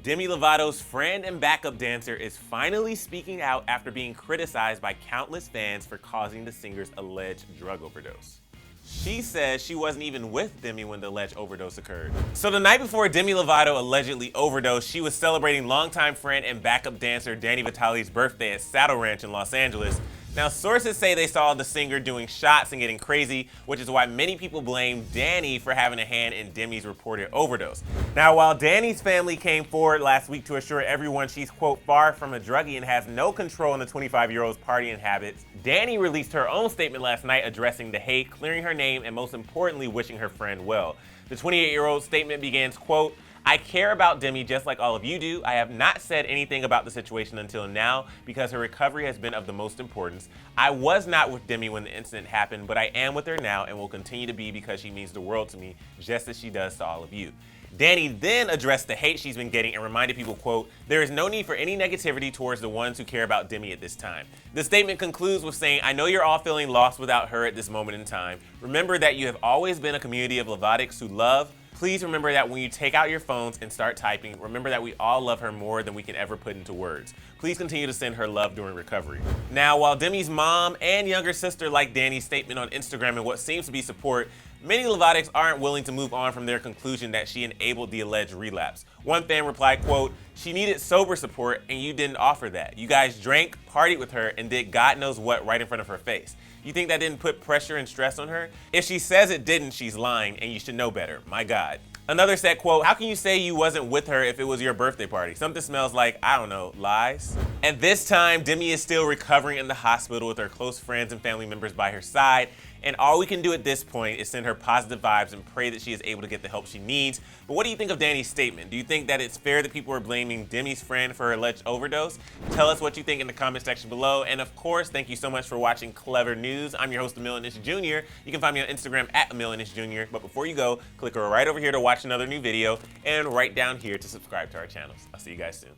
Demi Lovato's friend and backup dancer is finally speaking out after being criticized by countless fans for causing the singer's alleged drug overdose. She says she wasn't even with Demi when the alleged overdose occurred. So the night before Demi Lovato allegedly overdosed, she was celebrating longtime friend and backup dancer Dani Vitale's birthday at Saddle Ranch in Los Angeles. Now, sources say they saw the singer doing shots and getting crazy, which is why many people blame Dani for having a hand in Demi's reported overdose. Now, while Dani's family came forward last week to assure everyone she's, quote, far from a druggie and has no control in the 25-year-old's partying habits, Dani released her own statement last night addressing the hate, clearing her name, and most importantly, wishing her friend well. The 28-year-old statement begins, quote, "I care about Demi just like all of you do. I have not said anything about the situation until now because her recovery has been of the most importance. I was not with Demi when the incident happened, but I am with her now and will continue to be because she means the world to me, just as she does to all of you." Dani then addressed the hate she's been getting and reminded people, quote, "There is no need for any negativity towards the ones who care about Demi at this time." The statement concludes with saying, "I know you're all feeling lost without her at this moment in time. Remember that you have always been a community of Lovatics who love. Please remember that when you take out your phones and start typing, remember that we all love her more than we can ever put into words. Please continue to send her love during recovery." Now, while Demi's mom and younger sister like Dani's statement on Instagram and what seems to be support, many Lovatics aren't willing to move on from their conclusion that she enabled the alleged relapse. One fan replied, quote, "She needed sober support and you didn't offer that. You guys drank, partied with her, and did God knows what right in front of her face. You think that didn't put pressure and stress on her? If she says it didn't, she's lying, and you should know better. My God." Another said, quote, "How can you say you wasn't with her if it was your birthday party? Something smells like, I don't know, lies." At this time, Demi is still recovering in the hospital with her close friends and family members by her side, and all we can do at this point is send her positive vibes and pray that she is able to get the help she needs. But what do you think of Dani's statement? Do you think that it's fair that people are blaming Demi's friend for her alleged overdose? Tell us what you think in the comment section below. And of course, thank you so much for watching Clevver News. I'm your host, Emilianish Jr. You can find me on Instagram at Emilianish Jr. But before you go, click right over here to watch another new video and right down here to subscribe to our channels. I'll see you guys soon.